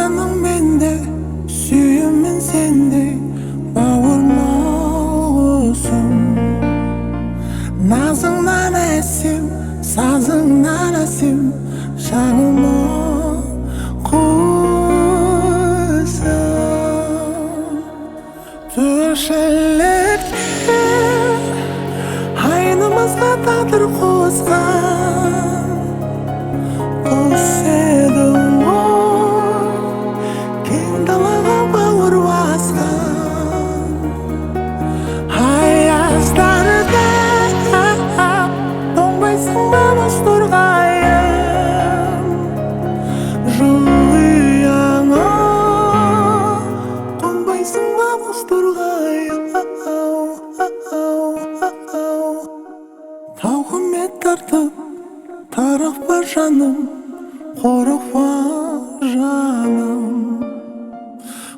Жаным менде, сүйімін сенде, бауырмалысың. Назыңнан әсем, сазыңнан әсем, жаныма құсым. Тіршілікте айнымызға тағдыр қосқан, құс едің ғой, кең далаға бауыр басқан. Аяздарда тоңбайсың ба бозторғайым, жылыяңа тоңбайсың ба бозторғайым. Тауқымет тартып тарықпа жаным, қорықпа жаным.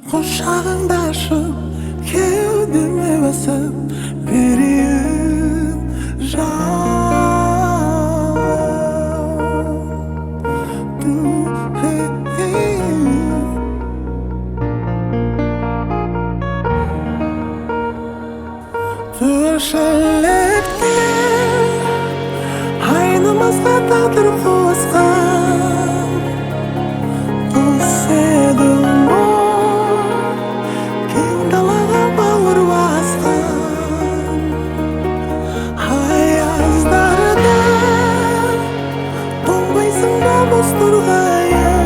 Құшағыңды ашып, кеудеме басып берейін тіршілікте айнымызға тағдыр қосқан, құс едің ғой, кең далаға бауыр басқан. Аяздарда тоңбайсың ба бозторғайым,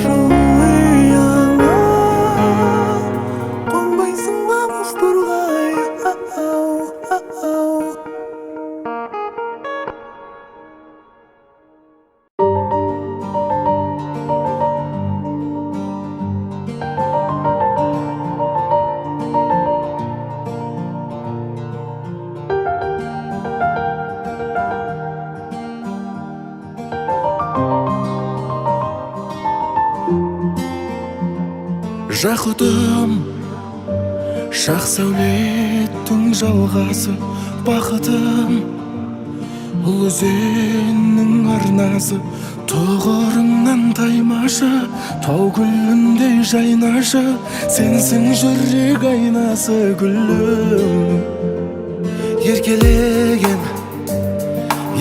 жылыяңа тоңбайсың ба бозторғайым. Жақұтым, шақ сәулеттің жалғасы, бақытым, ұл өзеннің арнасы. Тұғырыңнан таймашы, тау гүліндей жайнашы, сенсің жүрек айнасы гүлім.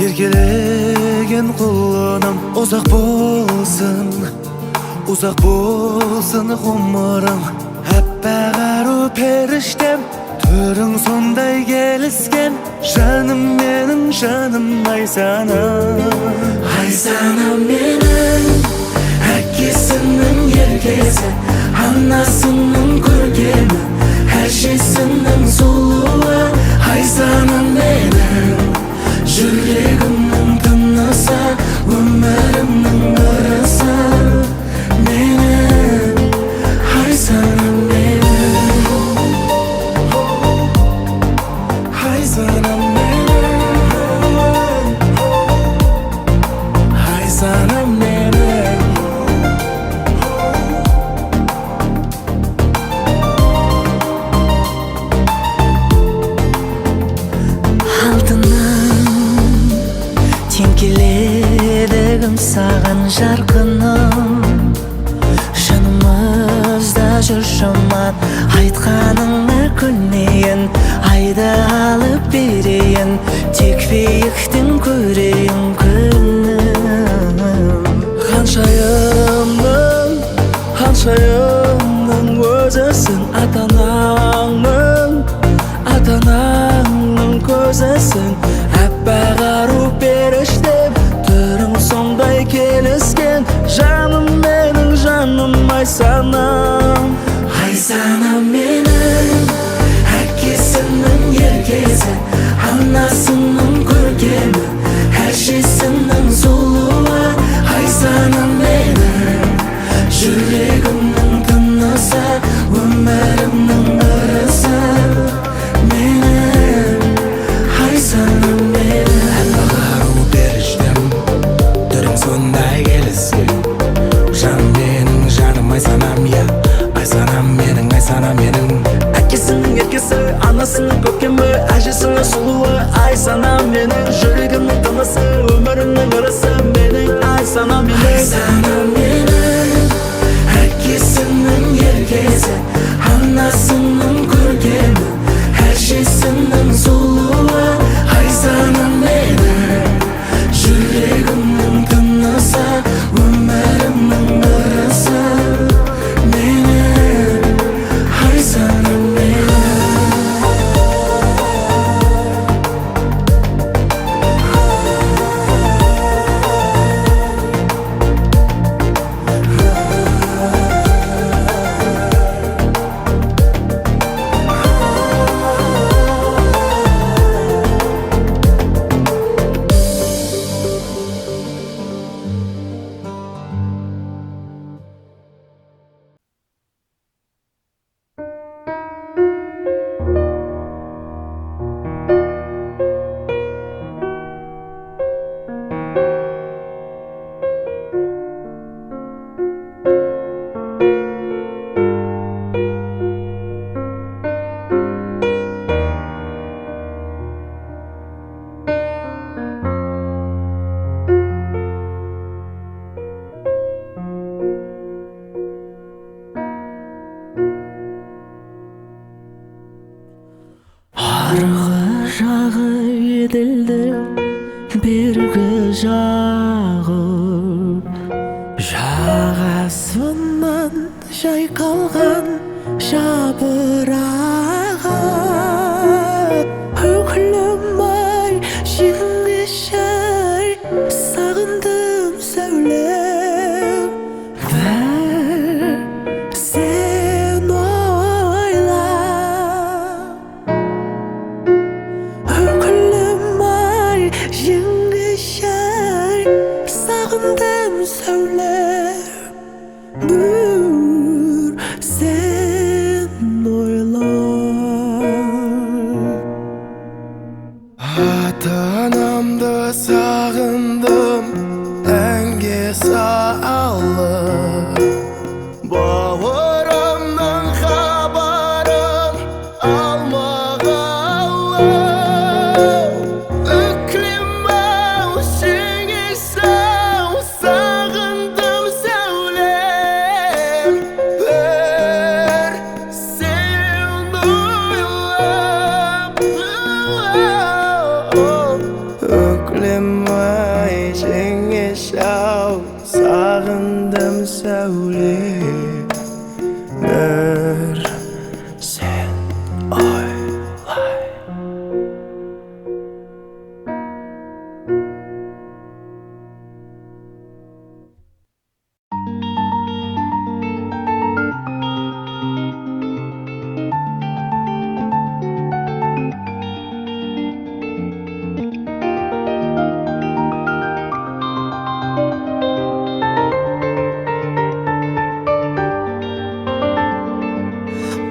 Еркелеген құлыным, ұзақ болсын ғұмырым. Әппақ ару періштем, түрің сондай келіскен, жаным менің, жаным Айсанам. Айсанам менің, әкесінің еркесі, анасының көркемі, әжесінің сұлуы. Айсанам менің, жүрегімнің тынысы, өмірімнің ырысы. Менің, Айсанам менің, Айсанам менің, Айсанам менің. Алтыным, тең келеді кім саған жарқыным. Жанымызда жүр жаман, айтқаныңа көнейін, айды алып берейін, тек биіктен көрейін күнім. Ханшайымның өзісің, ата-анаңның көзісің. Әппақ ару періштем, түрің сондай келіскен, жаным менің, жаным Айсанам. Айсанам менің, әкесінің еркесі, анасының көркемі, әжесінің сұлуы. Айсанам менің, жүрегімнің тынысы, өмірімнің ырысы. Менің, Айсанам менің. Әппақ ару періштем, түрің сондай келіскен, жаным менің, жаным Айсанам. Айсанам менің, Айсанам менің, Әкесінің еркесі, анасының көркемі, әжесінің сұлуы. Айсанам менің, жүрегімнің тынысы, өмірімнің ырысы. Менің, Айсанам менің, Айсанам менің. қағазынан жайқалған жапырағы Ukilim-ai жеріңе шай сағындым сәулем бір сен ойла Ukilim-ai жеріңе шай сағындым сәулем бір сен ойла Ата-анамды сағындым әнге салып бауырымның хабарын алмағалы Ukilim-ai сеңе сау сағындым сәулем бір сен ойлап Ukilim-ai сеңе сау сағындым сәулем бір сен ойлай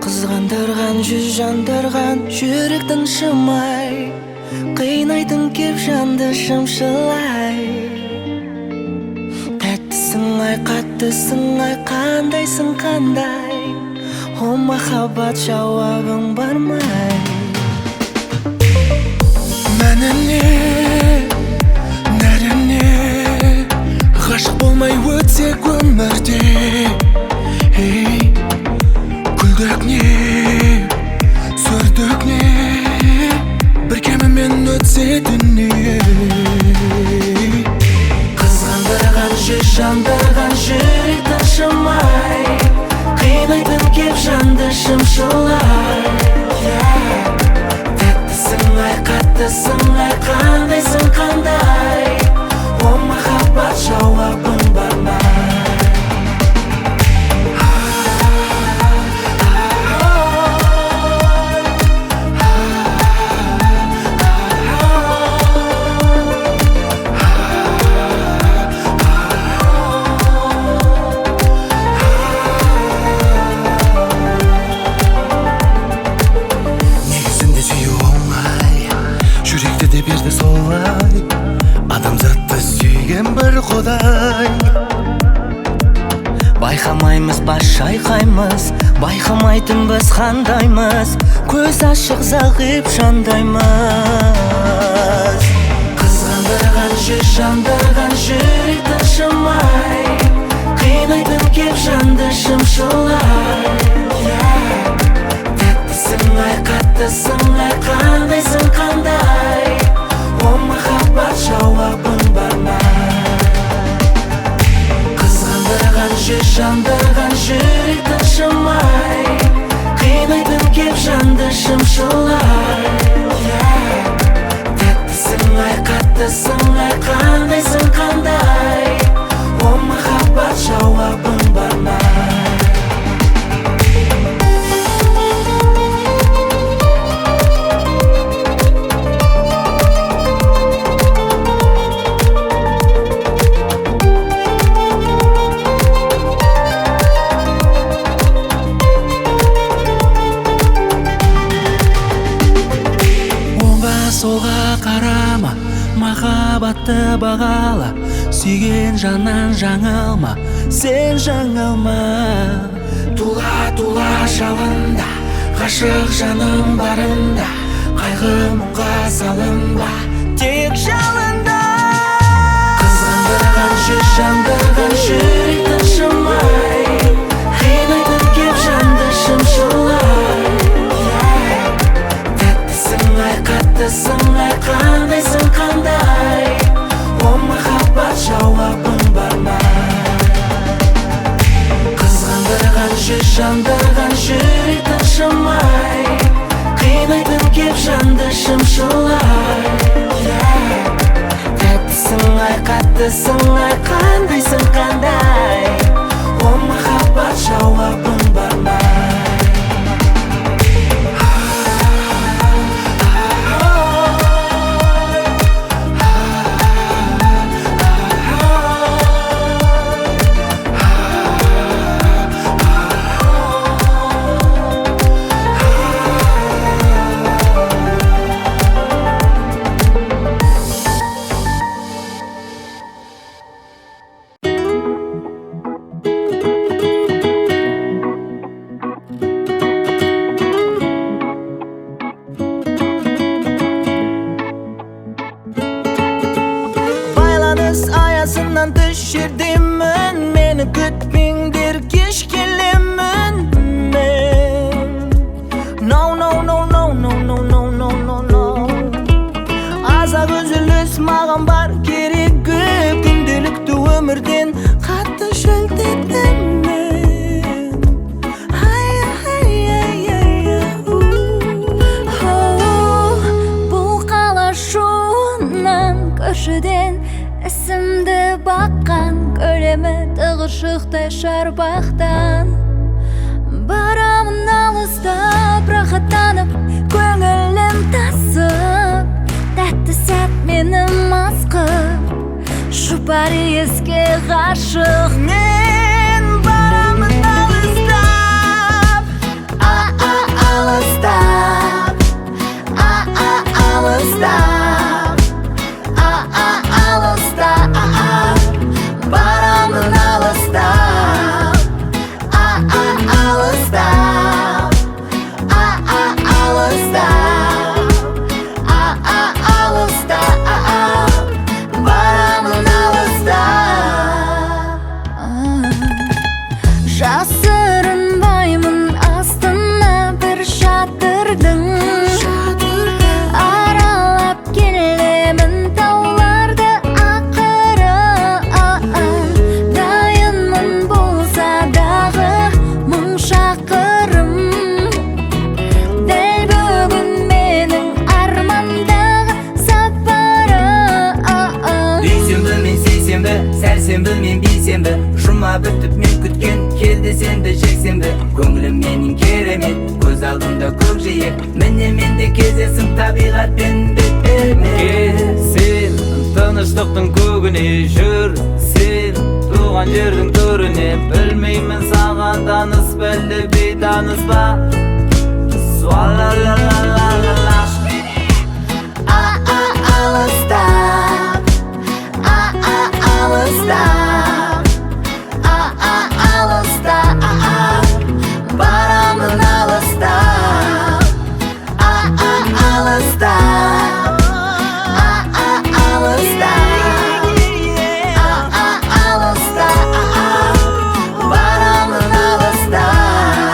Қызғандырған жүз жандырған жүректің шымай қинайтын кеп жанды шымшылай тәттісің ай қаттысың ай қандайсың қандай о махаббат жауабың бармай Мәніне, нәріне ғашық болмай өтсек өмірде Күлдік не, сүрдік не бір кемімен өтсе дүние Қызғандырған жүз жандырған жүректің шымай қинайтын кеп жанды шымшылай тәттісің ай қаттысың ай қандайсың қандай о махаббат жауабың бармай Негізінде сүю оңай жүректі де берді солай адамзатты сүйген бір құдай Байқамаймыз бас шайқаймыз байқамайтынбыз қандаймыз көз ашық зағип жандаймыз Қызғандырған жүз жандырған жүректің шымай қинайтын кеп жанды шымшылай тәттісің ай қаттысың ай қандайсың қандай о махаббат жауабың бармай Қызғандырған жүз жандырған жүректің шымай қинайтын кеп жанды шымшылай тәттісің ай қаттысың ай қандайсың қандай о махаббат жауабың бармай солға қарама махаббатты бағала сүйген жаннан жаңылма сен жаңылма тула жалында ғашық жаным барында қайғы мұңға салынба тек жалында Қызғандырған жүз жандырған жүректің шымай қинайтын кеп жанды шымшылай тәттісің ай қаттысың ай қандайсың қандай о махаббат жауабың бармай жандырған жүректің шамай, қинайтын кеп жанды шымшылай. Тәттісің ай, қаттысың ай, қандайсың қандай, о махаббат жауабың бар ма? Düşürdümün meni kütmingdir geç gelemin men. No no no no no no no no no no. Azak üzülüs mağan bar keregi, gündelikti ömürden katı şöltedim men. Hay hay hay hay. Bu kalaşunan köşeden esimde bakkan, göreme tığışıqta şarbaqtan. Baramın alыстап, rahatlanıp, көңілім tasıp, тәтті сәт менің асқып, жұпар еске ғашық. Мен барамын алыстап, алыстап, алыстап. Барамын алыстап, алыстап, алыстап, алыстап. Барамын алыстап. Жасырынбаймын астына бір шатырдың, аралап келемін тауларды ақыры. Дайынмын болса дағы мың шақырым, дәл бүгін менің армандағы сапары. Дүйсенбі мен сейсенбі, сәрсенбі мен бейсенбі, жұма бітіп мен күткен келді сенбі жексенбі. Көңілім менің керемет, көз алдымда көкжиек, міне менде кездесім табиғатпен бет-бетімен. Сен тыныштықтың көгіне жүр, сен туған жердің төріне. Білмеймін саған таныс білді бейтаныс ба? Суалалалалалала. Алыстап, алыстап, алыстап. Барамын алыстап, алыстап, алыстап, алыстап. Барамын алыстап,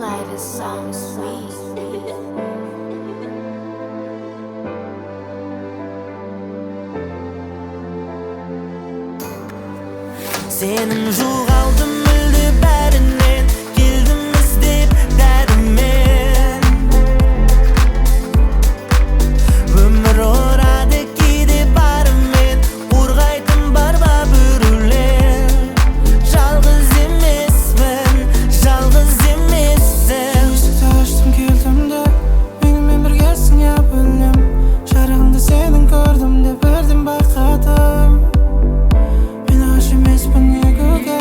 Life is so sweet. Senin жоғалдым мүлде бәрінен, келдім іздеп дәрімен. Өмір ұрады кейде барымен, қорғайтын бар ба бүрулер. Жалғыз емессің. Есікті аштым келдім де, менімен біргесің я білем. Жарығында сенің көрдім де бірден байқадым. Мен аш емеспін егуге,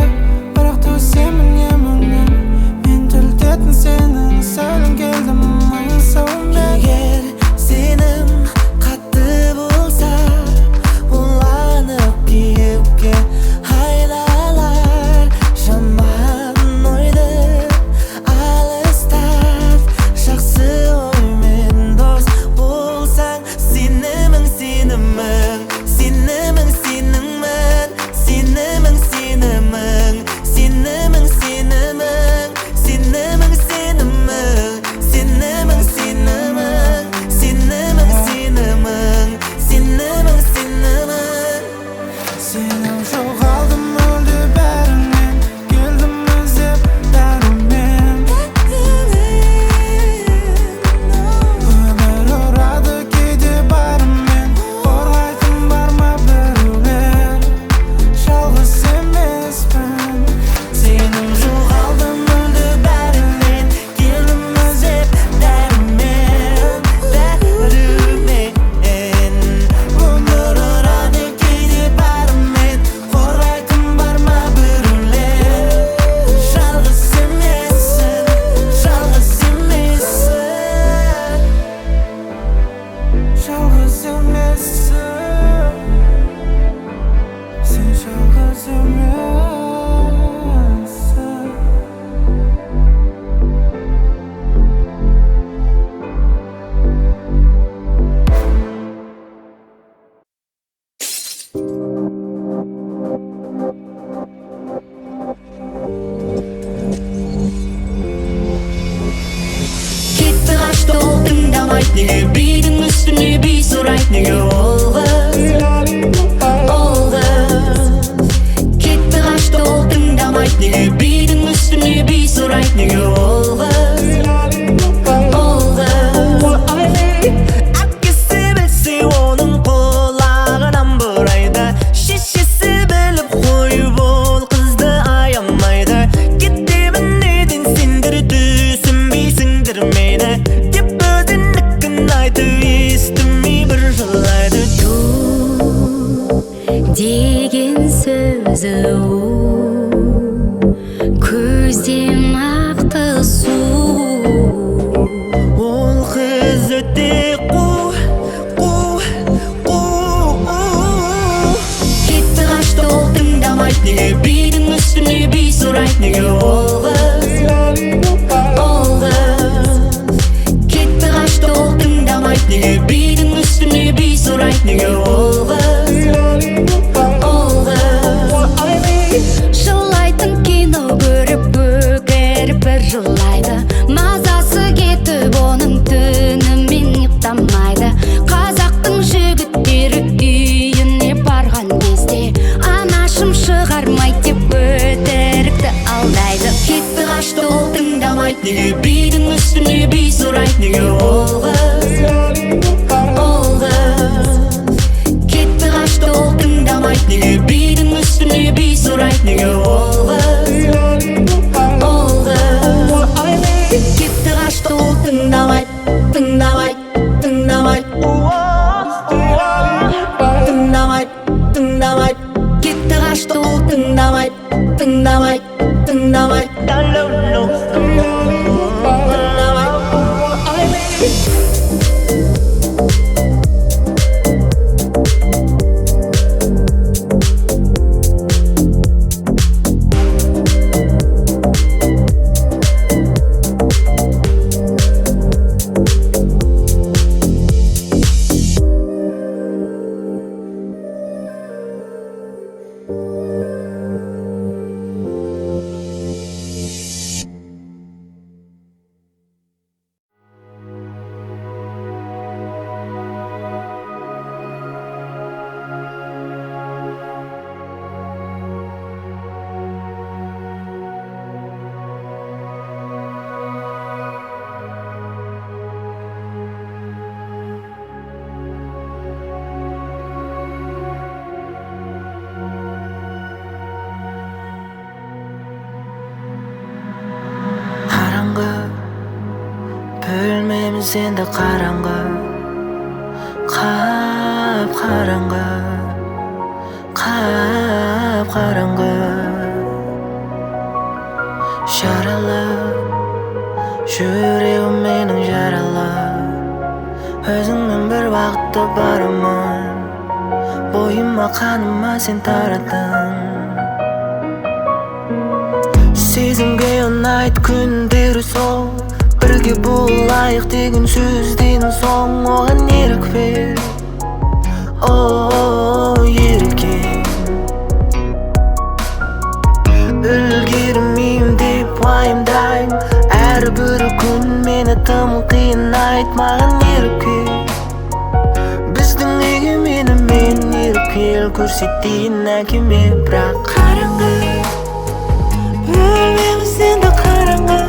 көзі көзден ақты су ол қыз өте кетті қашты ол тыңдамайды неге бидің үстіне би сұрайды неге ол қыз кетті қашты ол тыңдамайды неге бидің үстіне би сұрайды неге ол қыз жылайтын кино көріп бөгеріп бір жылайды мазасы кетіп оның түнімен ұйықтамайды қазақтың жігіттері үйіне барған кезде анашым шығармайды деп өтірікті алдайды кетті қашты ол тыңдамайды неге бидің үстіне би сұрайды неге ол қыз кетті қашты ол тыңдамайды неге бидің үстіне би сұрайды неге ол қыз кетті қашты ол тыңдамайды кетті қашты ол тыңдамайды Bölmemiz endi qarangı Qap qarangı Qap qarangı Jaralı Yüreğim mening jaralı Özüngmen bir vaqtda Baramın Boyuma qanıma sen taradın Sezimge unayt күндері сол Бірге болайық деген сөзден соң оған ерік бер ерекем үлгермеймін деп уайымдаймын әрбір күн мені тым қинайды маған еріп кел біздің үйге менімен еріп кел көрсетейін әкеме бірақ қараңғы бөлмеміз енді қараңғы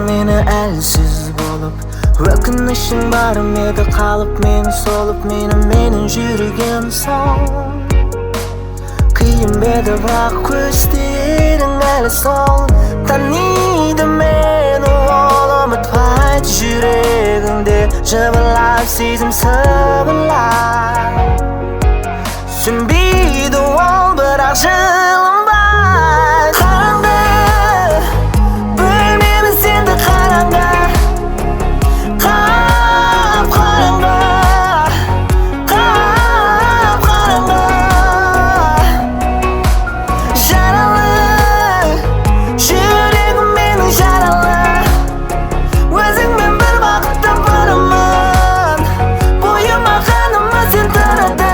Meni әлсіз болып Өкінішің барым еді қалып мен солып Менің жүрген сол Қиын беді бірақ көздерің әлі сол Таниды мені ол ұмытпайды жүрегіңде Жыбырлап сезім сыбырлап Сүнбейді ол бірақ жылынбай Қараңғы Endi qarangı Qap qarangı Qap qarangı Jaralı Yüreğim mening jaralı Özüngmen bir vaqtda Baramın Boyuma qanıma sen taradın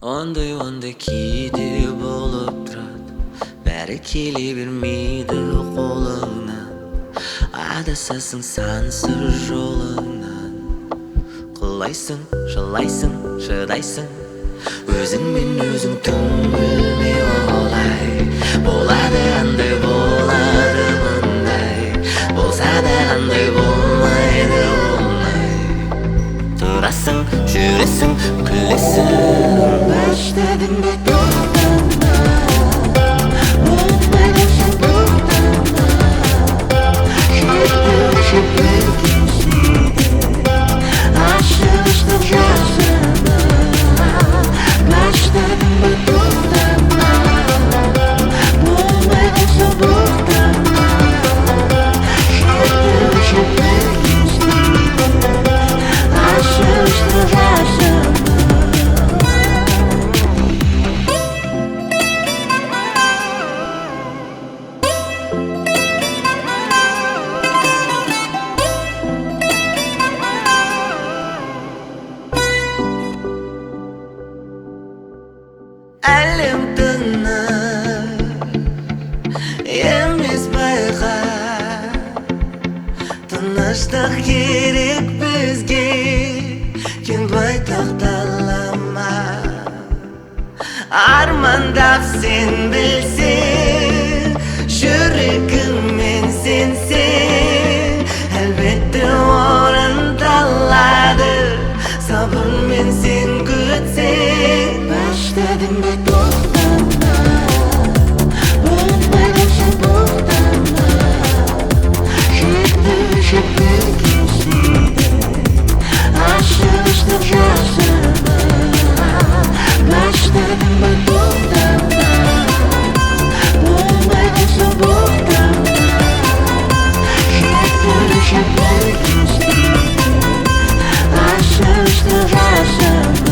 Onday кейде болып тұрады, бәрі келе бермейді қолыңнан. Адасасың сансыз жолыңнан. Құлайсың, жылайсың, шыдайсың, өзіңмен өзің түңілме олай. Болады андай, болады мұндай, болса да андай болмайды оңай. Тұрасың, жүресің, күлесің, başladın da toplama, unutmadın toplama. Şarkı geçseydi, açılıştım yaşama. Başladın da toplama, unutmadın toplama. Şarkı geçseydi, açılıştım yaşama. Әлем тынар, емес байқа. Тыныштық керек бізге, кең байтақ далама. Армандап сен білсең, жүрегіңмен сенсең, әлбетте орындалады. Сабырмен сен күтсең, başladın da toplama, unutmadın toplama. Şarkı geçseydi, açılıştım yaşama. Başladın da toplama, unutmadın toplama. Şarkı geçseydi, açılıştım yaşama.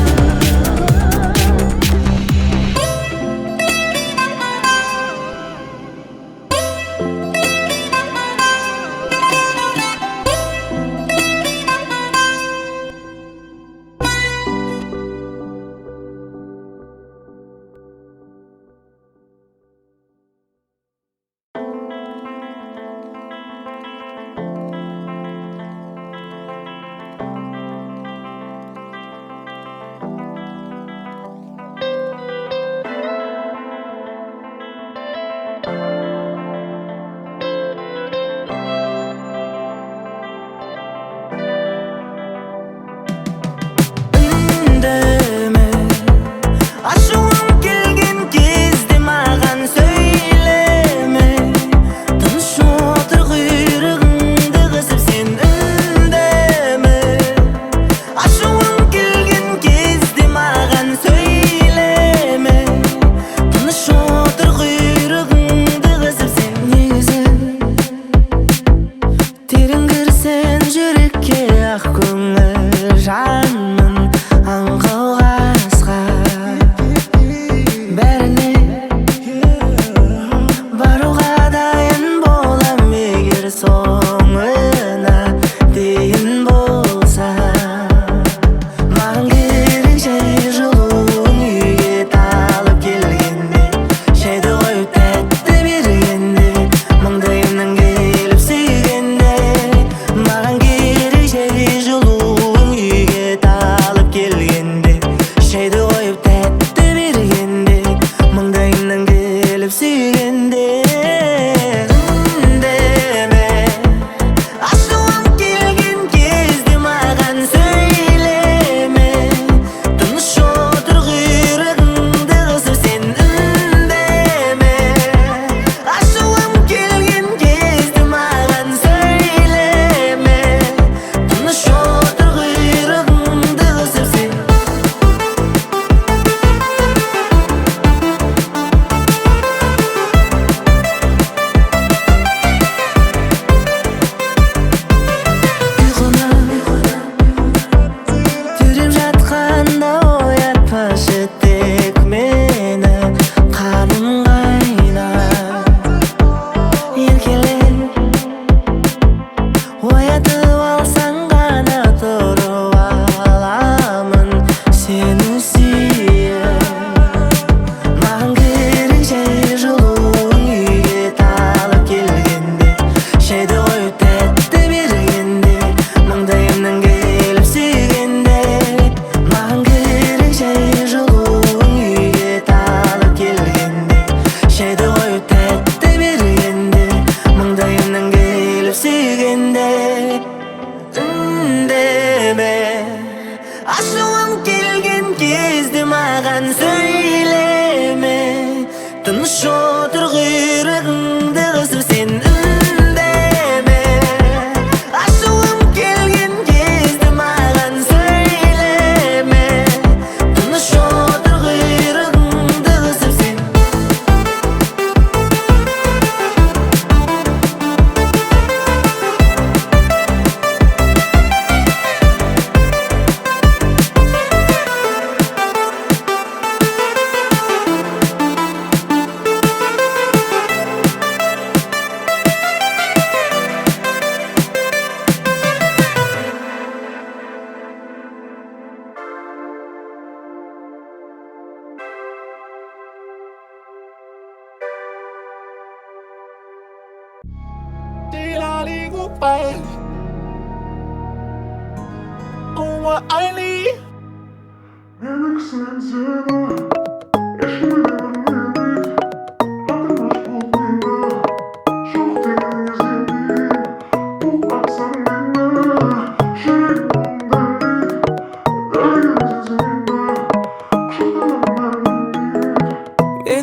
маған сөйлеме, тыныш отыр құйрығыңды қысып сен үндеме. Ашуым келген кезде маған сөйлеме, тыныш отыр құйрығыңды қысып сен.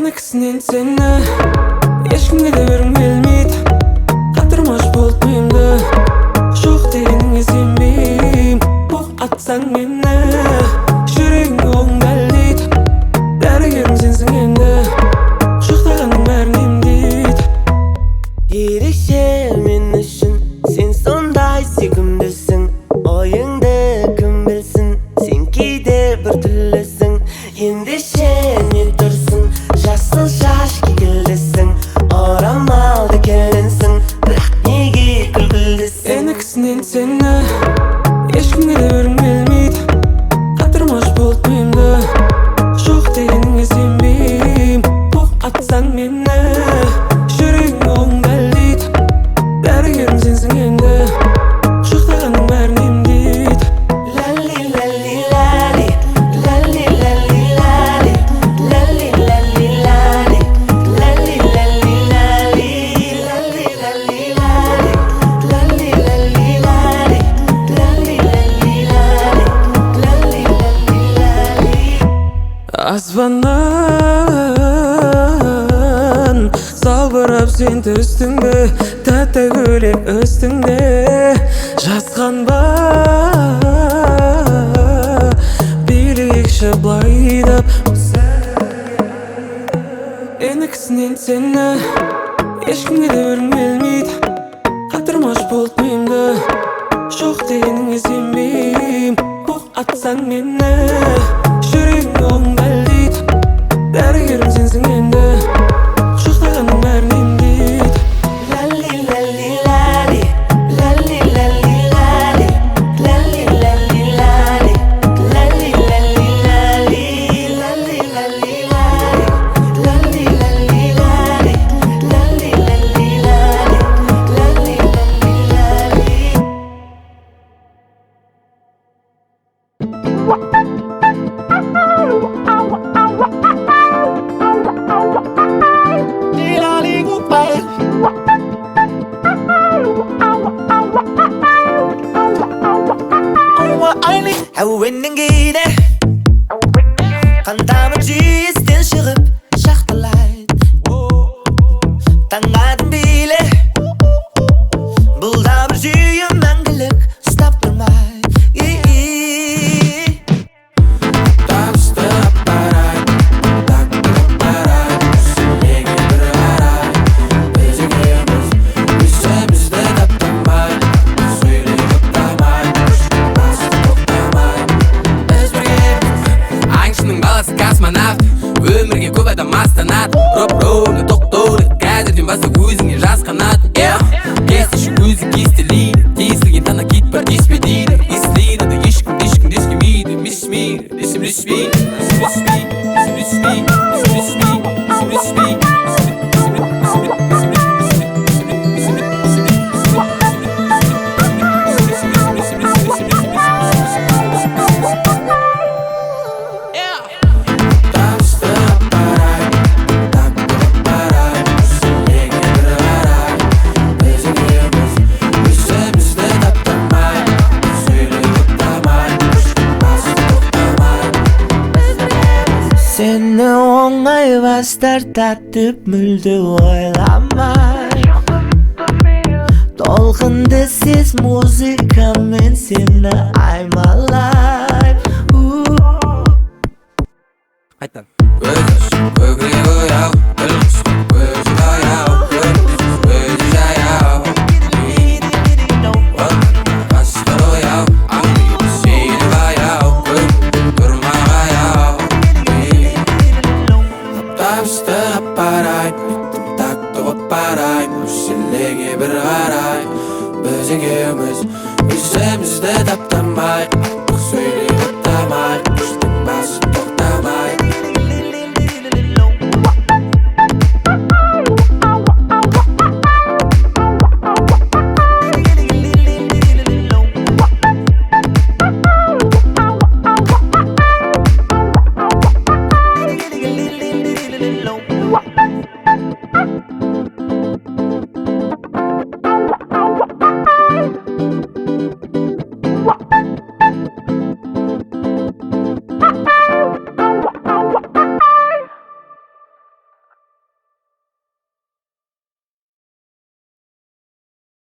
Меніксінен сені ешкімге де бергім келмейді. Қатырмаш болып миымды, жоқ дегеніңе сенбеймін. Оқ атсаң мені, жүрегің оңдалдайды. Дәрігерім сенсің енді, құшақтағанның бәрін емдейді. Ерекше мен үшін сен сондай сүйкімдісің. Ойыңды кім білсін, сен кейде бір түрлісің. Ендеше не тұрсың, жасыл шаш кекілдісің. Орамалды келінсің, бірақ неге күлкілдісің. Меніксінен сені ешкімге де бергім келмейді. Қатырмаш болып миымды, жоқ дегеніңе сенбеймін. Оқ атсаң мені, жүрегің оңдалдайды. Дәрігерім сенсің енді, құшақтағанның бәрін емдейді. Лали лали лали, лали лали лали, лали лали лали, лали лали лали, лали лали лали, лали лали лали, лали лали лали, лали лали лали. Аспаннан салбырап сен түстіңді, тәтті көйлек үстіңде. Жазған ба билегші былайдап. Меніксінен сені ешкімге де бергім келмейді. Қатырмаш болып миымды, жоқ дегеніңе сенбеймін. Оқ атсаң мені, жүрегің оңдалдайды. Дәрігерім сенсің енді, құшақтағанның бәрін емдейді. Lali lali lali, lali lali lali, lali lali lali, lali lali lali, lali lali lali, lali lali lali, lali lali lali, lali әуеннен кейде қандамы жүйестен шығып шақталайды. Таңғадым биле, бұл да бір жүйе мәңгілік ұстап тұрмайды. Алыстап барайын, тактырып барайын, неге бір қарай, біз екеуміз өзімізді таптамай, сөйлей тоқтамай, басты тоқтамай, біз біргеміз. Аңшының баласы космонавт, өмірге көп адам астанады. Роп-роуны тоқтауды, қазірден бастап өзіңе жас қанат. Кестіші өзі кестелейді, тесілген тана кит бір деспе дейді. Естілейді да ешкім дескемейді, мисмейді, десім леспейді, десім леспейді, десім леспейді, десім леспейді, десім леспейді. Biz Seni оңай бас тартатып мүлде ойламай Толқынды сез музыкамен сені аймалай Қайтан Көкірегі ояу, бір құстың көзі баяу, көзі жаяу. Қастар ояу, аңдиып сені баяу, тұрмағаяу. Табысты апарайым, ритм-такты қопарайым, көшелерге бір қарайым. Біз екеуміз өзімізді таптамай